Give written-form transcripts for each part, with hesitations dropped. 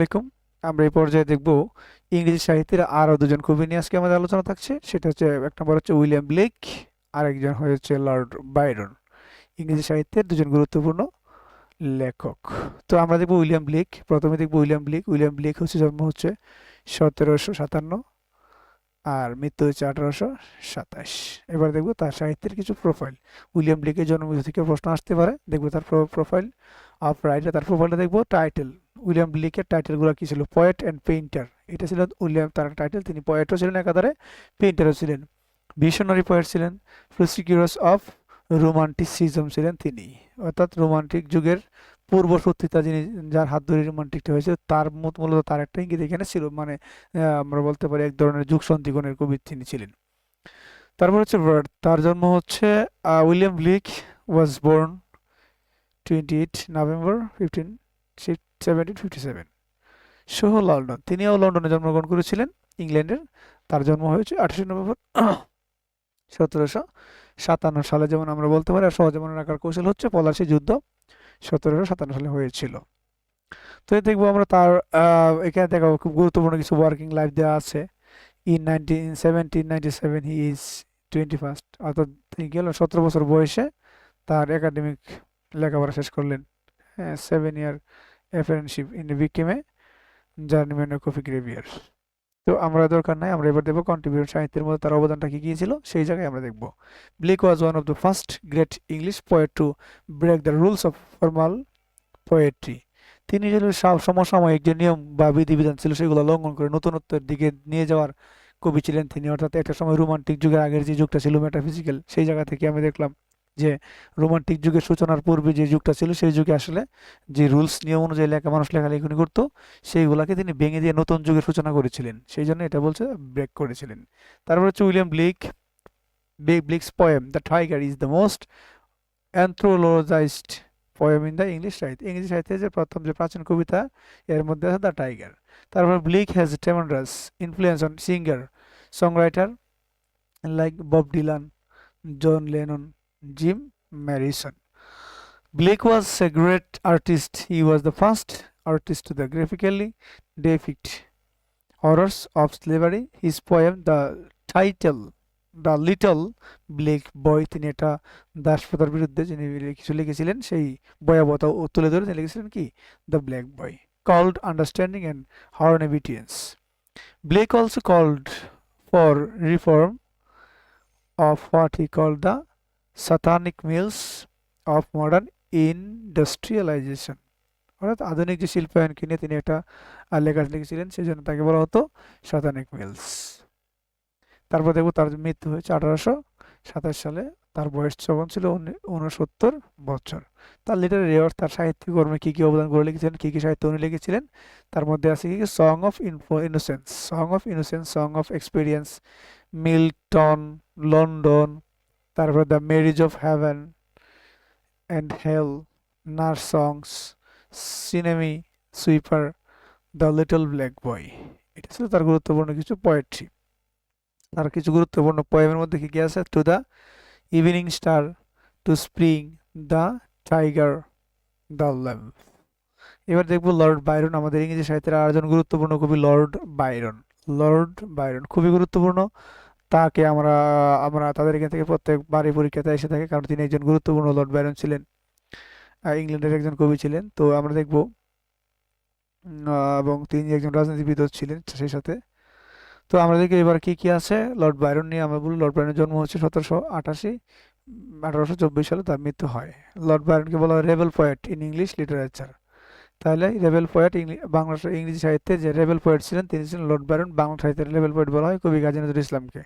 আসসালামাইকুম। আমরা এই পর্যায়ে দেখব ইংরেজি সাহিত্যের আরো দুজন কবি নিয়ে আজকে আমাদের আলোচনা থাকছে। সেটা হচ্ছে এক নম্বর হচ্ছে উইলিয়াম ব্লেক, আর একজন হচ্ছে লর্ড বাইরন। ইংরেজি সাহিত্যের দুজন গুরুত্বপূর্ণ লেখক। তো আমরা দেখব উইলিয়াম ব্লেক। প্রথমে দেখব উইলিয়াম ব্লেক। উইলিয়াম ব্লেক হচ্ছে জন্ম হচ্ছে 1757 আর মৃত্যু হচ্ছে 1827। এবার দেখব তার সাহিত্যের কিছু প্রোফাইল। উইলিয়াম ব্লেকের জন্ম থেকে প্রশ্ন আসতে পারে, দেখব তার প্রোফাইল অফ রাইটার। তার প্রোফাইলটা দেখব। টাইটেল, উইলিয়াম ব্লেকের টাইটেলগুলো কি ছিল? পোয়েট অ্যান্ড পেইন্টার, এটা ছিল উইলিয়াম তার টাইটেল। তিনি পোয়েটও ছিলেন একাধারে, পেইন্টারও ছিলেন। ভিশনারি পোয়েট ছিলেন। প্রসিকিউরস অফ রোমান্টিসিজম ছিলেন তিনি, অর্থাৎ রোমান্টিক যুগের পূর্বসূত্রিতা, যিনি যার হাত ধরে রোমান্টিকটা হয়েছে তার মূলত তার একটা ইঙ্গিত এখানে ছিল, মানে আমরা বলতে পারি এক ধরনের যুগ সন্ধিগণের কবি তিনি ছিলেন। তারপর হচ্ছে বার্থ, তার জন্ম হচ্ছে William Blake was born 28 November 1757। Soho London, তিনিও লন্ডনে জন্মগ্রহণ করেছিলেন, ইংল্যান্ডের। তার জন্ম হয়েছে 28 নভেম্বর 1757 সালে। যেমন আমরা বলতে পারি, আর সহজে মনে রাখার কৌশল হচ্ছে পলাশী যুদ্ধ 1757 সালে হয়েছিল। তো এই দেখবো আমরা তার এখানে দেখো খুব গুরুত্বপূর্ণ কিছু ওয়ার্কিং লাইফ দেওয়া আছে। ইন 1797 হি ইজ 21, অর্থাৎ তিনি গেল 17 বছর বয়সে তার একাডেমিক লেখাপড়া শেষ করলেন। হ্যাঁ, 7 year apprenticeship in became a journeyman copy engraver. তো আমরা দরকার নাই, আমরা এবার দেখবো কন্ট্রিবিউশন, সাহিত্যের মধ্যে তার অবদানটা কি কি ছিল সেই জায়গায় আমরা দেখবো। Blake was one of the first great English poet to break the rules of formal poetry. তিনি যে সমসাময়িক যে নিয়ম বা বিধিবিধান ছিল সেগুলো লঙ্ঘন করে নতুনত্বের দিকে নিয়ে যাওয়ার কবি ছিলেন তিনি। অর্থাৎ একটা সময় রোমান্টিক যুগের আগের যে যুগটা ছিল মেটাফিজিক্যাল, সেই জায়গা থেকে আমি দেখলাম যে রোমান্টিক যুগের সূচনার পূর্বে যে যুগটা ছিল সেই যুগে আসলে যে রুলস নিয়ম অনুযায়ী মানুষ লেখালেখি করতো সেইগুলাকে তিনি ভেঙে দিয়ে নতুন যুগের সূচনা করেছিলেন, সেই জন্য এটা বলছে ব্রেক করেছিলেন। তারপর হচ্ছে William Blake. Blake's poem the Tyger is the most anthologised poem in the English সাহিত্য। ইংরেজি সাহিত্যে যে প্রথম যে প্রাচীন কবিতা এর মধ্যে আছে দ্য টাইগার। তারপর Blake has tremendous influence on singer songwriter like Bob Dylan, John Lennon, Jim Morrison. Blake was a great artist. He was the first artist to the graphically depict horrors of slavery. His poem, the title, the little black boy, তিনি এটা দাসপ্রথার বিরুদ্ধে যিনি কিছু লিখেছিলেন সেই ভয়াবহতা তুলে ধরে তিনি লিখেছিলেন কি? The black boy, called understanding and her obedience. Blake also called for reform of what he called the satanic mills of modern industrialisation, অর্থাৎ আধুনিক যে শিল্পায়নকে নিয়ে তিনি একটা লেখা লিখেছিলেন, সেই জন্য তাকে বলা হতো সাতানিক মিলস। তারপর দেখবো তার মৃত্যু হয়েছে 1827 সালে। তার বয়স যখন ছিল 69 বছর। তার লিটারেরি তার সাহিত্যিক কর্মে কি কি অবদান করে লিখেছিলেন, কি কি সাহিত্য উনি লিখেছিলেন, তার মধ্যে আছে কি song of innocence, song of experience, Milton, London, তারপর the marriage of heaven and hell, nurse songs, chimney sweeper, the little black boy. এটা ছিল তার গুরুত্বপূর্ণ কিছু পোয়েট্রি। তার কিছু গুরুত্বপূর্ণ পোয়েমের মধ্যে কি কি আছে? To the evening star, to spring, the tiger, the lamp. এবার দেখবো লর্ড বাইরন, আমাদের ইংরেজি সাহিত্যের আরেকজন গুরুত্বপূর্ণ কবি লর্ড বাইরন। লর্ড বাইরন খুবই গুরুত্বপূর্ণ। তাকে আমরা আমরা তাদের এখান থেকে প্রত্যেকবারই পরীক্ষাতে এসে থাকে, কারণ তিনি একজন গুরুত্বপূর্ণ লর্ড বাইরন ছিলেন, ইংল্যান্ডের একজন কবি ছিলেন। তো আমরা দেখবো এবং তিনি একজন রাজনীতিবিদও ছিলেন সেই সাথে। তো আমরা দেখি এবার কি কি আছে লর্ড বাইরন নিয়ে। আমরা বলি লর্ড বাইরনের জন্ম হচ্ছে 1824 সালে, তার মৃত্যু হয়। লর্ড বাইরনকে বলা হয় rebel poet in English literature. তাহলে রেবেল পোয়েট বাংলা ইংরেজি সাহিত্যে যে রেবেল পোয়েট ছিলেন তিনি ছিলেন লর্ড বাইরন। বাংলা সাহিত্যের রেবেল পোয়েট বলা হয় কবি কাজী নজরুল ইসলামকে।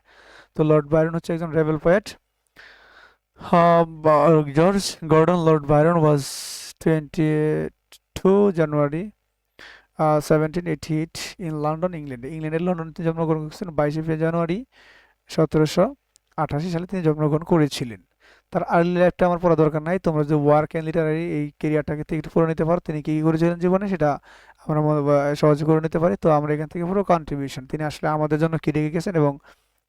তো লর্ড বাইরন হচ্ছে একজন rebel poet. George Gordon Lord Byron was 22 January 1788 in London, ইংল্যান্ডে। ইংল্যান্ডের লন্ডনে তিনি জন্মগ্রহণ করেছেন 22 জানুয়ারি 1788 সালে তিনি জন্মগ্রহণ করেছিলেন। তার আর্লি লাইফটা আমার পড়া দরকার নাই, তোমরা যে ওয়ার্ক অ্যান্ড লিটারারি এই কেরিয়ারটাকে থেকে একটু পড়ে নিতে পারো, তিনি কী করেছিলেন জীবনে সেটা আমরা সহজে করে নিতে পারি। তো আমরা এখান থেকে পুরো কন্ট্রিবিউশন, তিনি আসলে আমাদের জন্য কী রেখে গেছেন এবং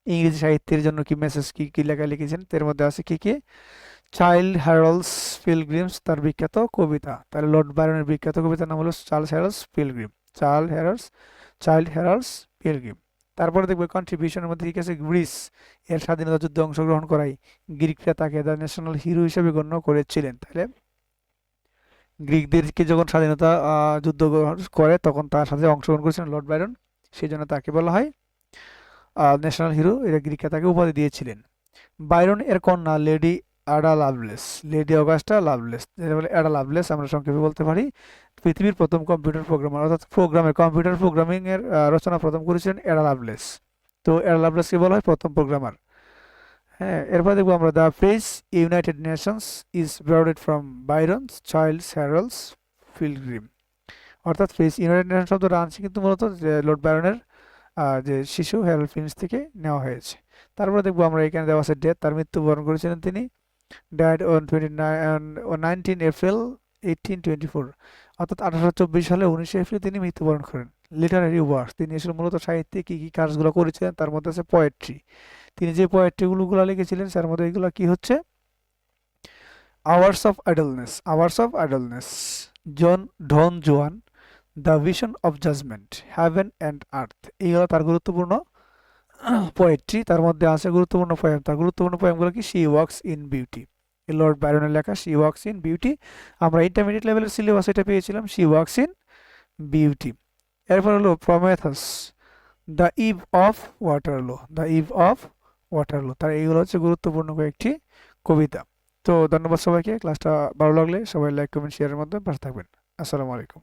ইংরেজি সাহিত্যের জন্য কি মেসেজ কি কি লেখা লিখেছেন এর মধ্যে আছে কি কি। চাইল্ড হ্যারল্ডস পিলগ্রিমস তার বিখ্যাত কবিতা। তাহলে লর্ড বাইরনের বিখ্যাত কবিতার নাম হলো Charles Harold's pilgrim. Childe Harold's pilgrim. তারপরে দেখবে কন্ট্রিবিউশনের মধ্যে ঠিক আছে, গ্রিস এর স্বাধীনতা যুদ্ধে অংশগ্রহণ করায় গ্রিকরা তাকে দ্য ন্যাশনাল হিরো হিসেবে গণ্য করেছিলেন। তাহলে গ্রিকদেরকে যখন স্বাধীনতা যুদ্ধ করে তখন তার সাথে অংশগ্রহণ করেছিলেন লর্ড বাইরন, সেই জন্য তাকে বলা হয় ন্যাশনাল হিরো। এরা গ্রিকরা তাকে উপাধি দিয়েছিলেন। বাইরন এর কন্যা lady Ada Lovelace, lady Augusta Lovelace, যেটা বলে অ্যাডা লাভলেস আমরা সংক্ষেপে বলতে পারি, পৃথিবীর প্রথম কম্পিউটার প্রোগ্রামার, অর্থাৎ কম্পিউটার প্রোগ্রামিং এর রচনা প্রথম করেছিলেন অ্যাডা লাভলেস। তো অ্যাডা লাভলেসকে বলা হয় প্রথম প্রোগ্রামার। হ্যাঁ, এরপর দেখবো আমরা the phrase United Nations is borrowed from Byron's Childe Harold's pilgrim. অর্থাৎ ফ্রেজ ইউনাইটেড নেশন শব্দটা আনছে কিন্তু মূলত লর্ড বাইরনের যে শিশু হ্যারাল্ড ফিঞ্চ থেকে নেওয়া হয়েছে। তারপরে দেখবো আমরা এখানে দেওয়া আছে ডেথ, তার মৃত্যুবরণ করেছিলেন তিনি ডায়েড অন 19 এপ্রিল 1824, অর্থাৎ 1824 সালে 19 এপ্রিল তিনি মৃত্যুবরণ করেন। লিটারারি ওয়ার্ক, তিনি আসলে মূলত সাহিত্যে কী কী কাজগুলো করেছিলেন তার মধ্যে আছে পোয়েট্রি। তিনি যে পোয়েট্রিগুলো লিখেছিলেন তার মধ্যে এগুলো কি হচ্ছে, hours of idleness, Don Juan, the vision of judgement, heaven and earth, এইগুলো তার গুরুত্বপূর্ণ পোয়েট্রি। তার মধ্যে আছে গুরুত্বপূর্ণ পোয়েম, তার গুরুত্বপূর্ণ পোয়েমগুলো কি, she walks in beauty, Lord বাইরনের লেখা শি ওয়াক্স ইন বিউটি। আমরা ইন্টারমিডিয়েট লেভেলের সিলেবাস এটা পেয়েছিলাম, শি ওয়াক্স ইন বিউটি। এরপর হলো Prometheus, the eve of Waterloo, তার এইগুলো হচ্ছে গুরুত্বপূর্ণ কয়েকটি কবিতা। তো ধন্যবাদ সবাইকে। ক্লাসটা ভালো লাগলে সবাই লাইক কমেন্ট শেয়ারের মাধ্যমে পাশে থাকবেন। আসসালামু আলাইকুম।